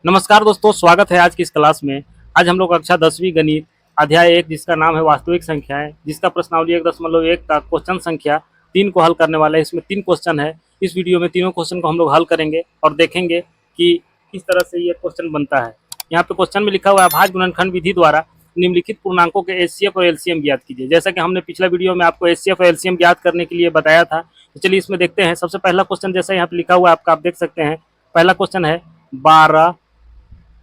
नमस्कार दोस्तों, स्वागत है आज की इस क्लास में। आज हम लोग कक्षा 10वीं गणित अध्याय 1 जिसका नाम है वास्तविक संख्याएं, जिसका प्रश्नावली 1.1 का क्वेश्चन संख्या 3 को हल करने वाला है। इसमें 3 क्वेश्चन है। इस वीडियो में तीनों क्वेश्चन को हम लोग हल करेंगे और देखेंगे कि किस तरह से ये क्वेश्चन बनता है। यहाँ पे क्वेश्चन में लिखा हुआ है भाज्य गुणनखंड विधि द्वारा निम्नलिखित पूर्णांकों के एचसीएफ और एलसीएम ज्ञात कीजिए। जैसा कि हमने पिछला वीडियो में आपको एचसीएफ और एलसीएम ज्ञात करने के लिए बताया था, तो चलिए इसमें देखते हैं। सबसे पहला क्वेश्चन जैसा यहाँ पे लिखा हुआ है आपका, आप देख सकते हैं। पहला क्वेश्चन है 12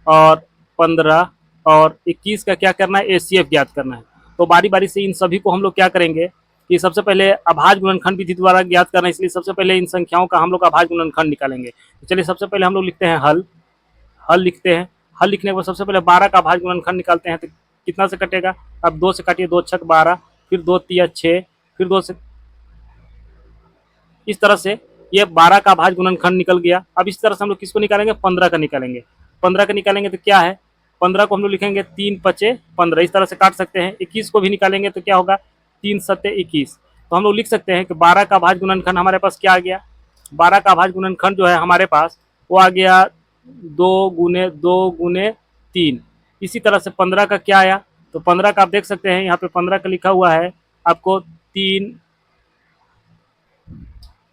और 15 और 21 का क्या करना है, एचसीएफ ज्ञात करना है। तो बारी बारी से इन सभी को हम लोग क्या करेंगे कि सबसे पहले अभाज्य गुणनखंड विधि द्वारा ज्ञात करना है, इसलिए सबसे पहले इन संख्याओं का हम लोग अभाज्य गुणनखंड निकालेंगे। तो चलिए सबसे पहले हम लोग लिखते हैं हल। हल लिखते हैं। हल लिखने के बाद सबसे पहले 12 का अभाज्य गुणनखंड निकालते हैं। तो कितना से कटेगा, अब 2 से काटिए, 2 छक 12, फिर 2 तिया 6, फिर 2 से, इस तरह से ये 12 का अभाज्य गुणनखंड निकल गया। अब इस तरह से हम लोग किसको निकालेंगे, 15 का निकालेंगे। 15 का निकालेंगे तो क्या है, 15 को हम लोग लिखेंगे 3 पचे 15, इस तरह से काट सकते हैं। 21 को भी निकालेंगे तो क्या होगा, 3 सत्ते 21। तो हम लोग लिख सकते हैं कि 12 का अभाज्य गुणनखंड हमारे पास क्या आ गया, 12 का अभाज्य गुणनखंड जो है हमारे पास वो आ गया 2 गुने 3। इसी तरह से 15 का क्या आया, तो 15 का आप देख सकते हैं यहाँ पे 15 का लिखा हुआ है आपको 3।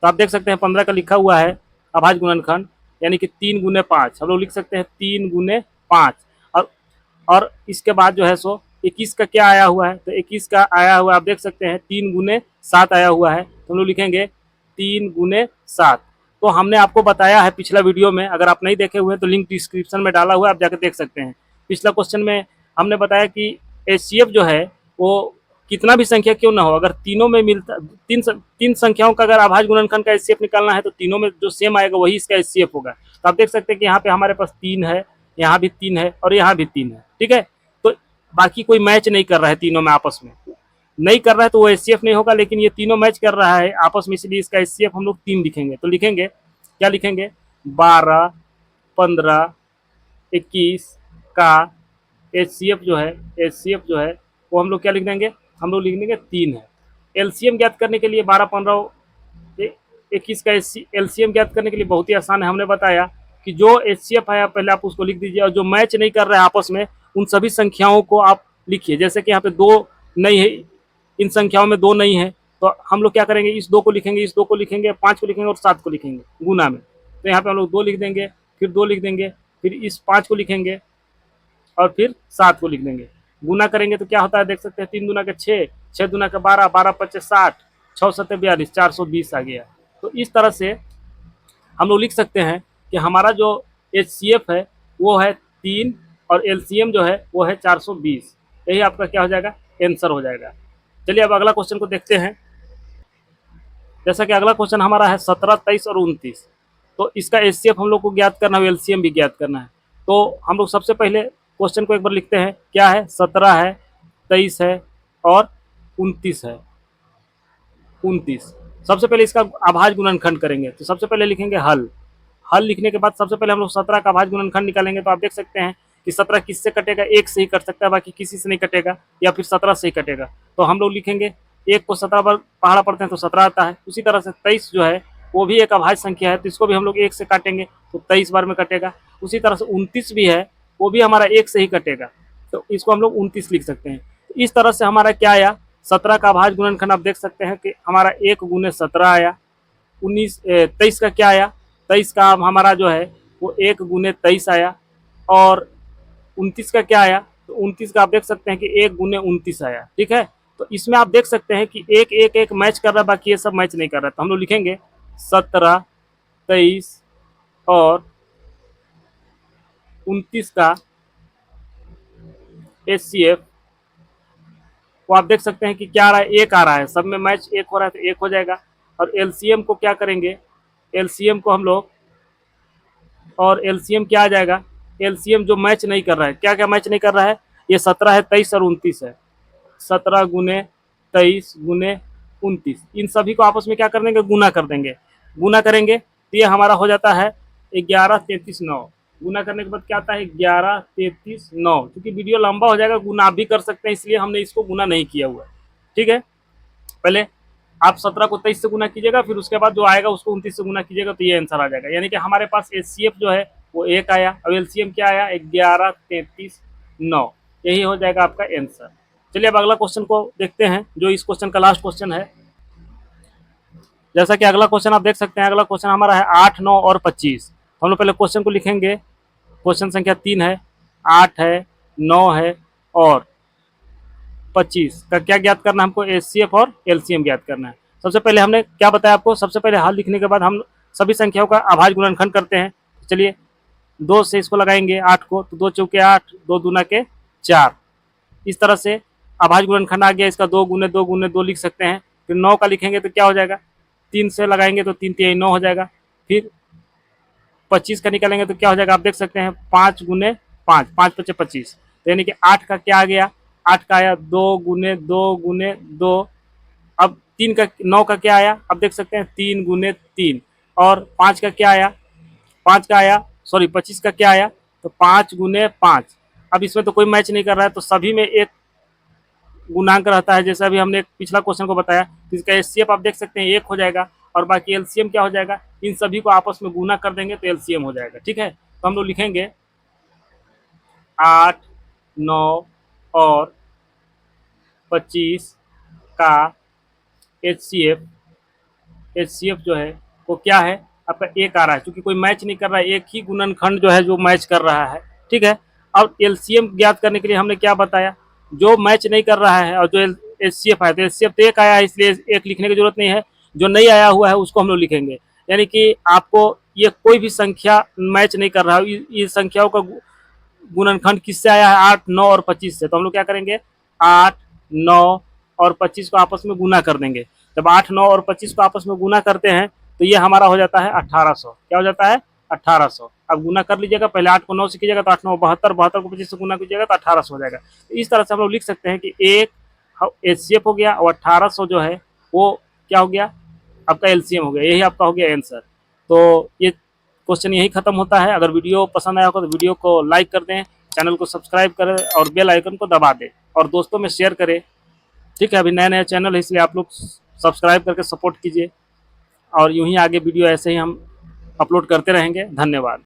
तो आप देख सकते हैं 15 का लिखा हुआ है अभाज्य गुणनखंड, यानी कि 3 गुने 5 हम लोग लिख सकते हैं 3 गुने 5। और इसके बाद जो है सो 21 का क्या आया हुआ है, तो 21 का आया हुआ आप देख सकते हैं 3 गुने 7 आया हुआ है। तो हम लोग लिखेंगे 3 गुने 7। तो हमने आपको बताया है पिछला वीडियो में, अगर आप नहीं देखे हुए हैं तो लिंक डिस्क्रिप्शन में डाला हुआ है, आप जाकर देख सकते हैं। पिछला क्वेश्चन में हमने बताया कि एचसीएफ जो है वो कितना भी संख्या क्यों ना हो, अगर तीनों में मिलता, तीन संख्याओं का अगर अभाज्य गुणनखंड का एचसीएफ निकालना है तो तीनों में जो सेम आएगा वही इसका एचसीएफ होगा। तो आप देख सकते हैं कि यहाँ पे हमारे पास 3 है, यहाँ भी 3 है और यहाँ भी 3 है, ठीक है। तो बाकी कोई मैच नहीं कर रहा है तीनों में, आपस में नहीं कर रहा है तो वो एचसीएफ नहीं होगा, लेकिन ये तीनों मैच कर रहा है आपस में, इसलिए इसका एचसीएफ हम लोग 3 लिखेंगे। तो लिखेंगे क्या, लिखेंगे 12 15 21 का एचसीएफ जो है, एचसीएफ जो है वो हम लोग क्या लिख देंगे, हम लोग लिख देंगे 3 है। एलसीएम ज्ञात करने के लिए 12 15 21 का एलसीएम ज्ञात करने के लिए बहुत ही आसान है। हमने बताया कि जो एचसीएफ है पहले आप उसको लिख दीजिए, और जो मैच नहीं कर रहा है आपस में उन सभी संख्याओं को आप लिखिए। जैसे कि यहाँ पे 2 नहीं है, इन संख्याओं में 2 नहीं है, तो हम लोग क्या करेंगे, इस 2 को लिखेंगे, इस 2 को लिखेंगे, 5 को लिखेंगे और 7 को लिखेंगे गुना में। तो यहाँ पे हम लोग 2 लिख देंगे, फिर 2 लिख देंगे, फिर इस 5 को लिखेंगे और फिर 7 को लिख देंगे। गुना करेंगे तो क्या होता है, देख सकते हैं 3 दूना के 6, 6 दूना के 12, 12 पच्चे 60, 6 सत्ते 42, 420 आ गया। तो इस तरह से हम लोग लिख सकते हैं कि हमारा जो एचसीएफ है वो है 3 और एलसीएम जो है वो है 420। यही आपका क्या हो जाएगा, आंसर हो जाएगा। चलिए अब अगला क्वेश्चन को देखते हैं। जैसा कि अगला क्वेश्चन हमारा है 17 23 और 29। तो इसका एचसीएफ हम लोग को ज्ञात करना है, एलसीएम भी ज्ञात करना है। तो हम लोग सबसे पहले क्वेश्चन को एक बार लिखते हैं। क्या है, 17 है, 23 है और 29 है। 29 सबसे पहले इसका अभाज्य गुणनखंड करेंगे, तो सबसे पहले लिखेंगे हल। हल लिखने के बाद सबसे पहले हम लोग 17 का अभाज्य गुणनखंड निकालेंगे। तो आप देख सकते हैं कि 17 किससे कटेगा, 1 से ही कट सकता है, बाकी किसी से नहीं कटेगा, या फिर 17 से ही कटेगा। तो हम लोग लिखेंगे 1 को 17 बार पहाड़ा पढ़ते हैं तो 17 आता है। उसी तरह से 23 जो है वो भी एक अभाज्य संख्या है, तो इसको भी हम लोग 1 से काटेंगे तो 23 बार में कटेगा। उसी तरह से 29 भी है, वो भी हमारा 1 से ही कटेगा, तो इसको हम लोग 29 लिख सकते हैं। तो इस तरह से हमारा क्या आया, 17 का अभाज्य गुणनखंड आप देख सकते हैं कि हमारा 1 गुने 17 आया। 23 का क्या आया, 23 का हमारा जो है वो 1 गुने 23 आया। और 29 का क्या आया, तो 29 का आप देख सकते हैं कि 1 गुने 29 आया, ठीक है। तो इसमें आप देख सकते हैं कि एक एक एक मैच कर रहा है, बाकी ये सब मैच नहीं कर रहा है। तो हम लोग लिखेंगे 17 23 और 29 का एचसीएफ वो आप देख सकते हैं कि क्या आ रहा है, 1 आ रहा है, सब में मैच 1 हो रहा है तो 1 हो जाएगा। और एलसीएम को क्या करेंगे, एलसीएम को हम लोग, और एलसीएम क्या आ जाएगा, एलसीएम जो मैच नहीं कर रहा है, क्या क्या मैच नहीं कर रहा है, ये 17 है, 23 और 29 है। 17 गुने 23 गुने 29, इन सभी को आपस में क्या कर देंगे, गुना कर देंगे। गुना करेंगे तो ये हमारा हो जाता है 11 33 9। गुना करने के बाद क्या आता है, 11 33 9। क्योंकि वीडियो लंबा हो जाएगा, गुना आप भी कर सकते हैं, इसलिए हमने इसको गुना नहीं किया हुआ है, ठीक है। पहले आप 17 को 23 से गुना कीजिएगा, फिर उसके बाद जो आएगा उसको 29 से गुना कीजिएगा, तो ये आंसर आ जाएगा। यानी कि हमारे पास एचसीएफ जो है वो 1 आया। अब एलसीएम क्या आया, 11, 33, 9, यही हो जाएगा आपका आंसर। चलिए अब अगला क्वेश्चन को देखते हैं, जो इस क्वेश्चन का लास्ट क्वेश्चन है। जैसा कि अगला क्वेश्चन आप देख सकते हैं, अगला क्वेश्चन हमारा है 8, 9 और 25। हम लोग पहले क्वेश्चन को लिखेंगे। क्वेश्चन संख्या 3 है, 8 है, 9 है और 25 का क्या ज्ञात करना है हमको, एचसीएफ और एलसीएम ज्ञात करना है। सबसे पहले हमने क्या बताया आपको, सबसे पहले हल लिखने के बाद हम सभी संख्याओं का अभाज्य गुणनखंड करते हैं। चलिए 2 से इसको लगाएंगे 8 को, तो 2 चौके 8, 2 दूना के 4। इस तरह से अभाज्य गुणनखंड आ गया इसका, 2 गुने 2 गुने 2 लिख सकते हैं। फिर 9 का लिखेंगे तो क्या हो जाएगा, 3 से लगाएंगे तो 3 3 9 हो जाएगा। फिर 25 का निकालेंगे तो क्या हो जाएगा, आप देख सकते हैं 5 गुने 5, 5 पचे 25, तो यानी कि 8 का क्या आ गया, 8 का आया 2 गुने 2 गुने 2। अब 3 का 9 का क्या आया, अब देख सकते हैं 3 गुने 3। और 5 का क्या आया, 5 का आया, सॉरी 25 का क्या आया, तो 5 गुने 5। अब इसमें तो कोई मैच नहीं कर रहा है, तो सभी में एक गुणांक रहता है, जैसा अभी हमने पिछला क्वेश्चन को बताया। तो इसका एचसीएफ आप देख सकते हैं 1 हो जाएगा, और बाकी एलसीएम क्या हो जाएगा, इन सभी को आपस में गुना कर देंगे तो एलसीएम हो जाएगा। ठीक है, तो हम लोग लिखेंगे 8, 9 और 25 का एचसीएफ जो है वो क्या है आपका 1 आ रहा है, क्योंकि कोई मैच नहीं कर रहा है, एक ही गुणनखंड जो है जो मैच कर रहा है। ठीक है, अब एलसीएम ज्ञात करने के लिए हमने क्या बताया, जो मैच नहीं कर रहा है और जो एचसीएफ आया, तो एचसीएफ तो 1 आया है, इसलिए 1 लिखने की जरूरत नहीं है। जो नहीं आया हुआ है उसको हम लोग लिखेंगे, यानी कि आपको ये कोई भी संख्या मैच नहीं कर रहा है, ये संख्याओं का गुणनखंड किससे आया है, 8, 9 और 25 से। तो हम लोग क्या करेंगे, 8, 9 और 25 को आपस में गुना कर देंगे। जब 8, 9 और 25 को आपस में गुना करते हैं तो ये हमारा हो जाता है 1800। क्या हो जाता है, 1800। अब गुना कर लीजिएगा, पहले 8 को 9 से कीजिएगा तो 8 9 72, 72 को 25 से गुना कीजिएगा तो 1800 हो जाएगा। तो इस तरह से हम लोग लिख सकते हैं कि एक एचसीएफ हो गया और 1800 जो है वो क्या हो गया, आपका एलसीएम हो गया। यही आपका हो गया आंसर। तो ये क्वेश्चन यही खत्म होता है। अगर वीडियो पसंद आया हो तो वीडियो को लाइक कर दें, चैनल को सब्सक्राइब करें और बेल आइकन को दबा दें और दोस्तों में शेयर करें। ठीक है, अभी नया नया चैनल है इसलिए आप लोग सब्सक्राइब करके सपोर्ट कीजिए, और यूं ही आगे वीडियो ऐसे ही हम अपलोड करते रहेंगे। धन्यवाद।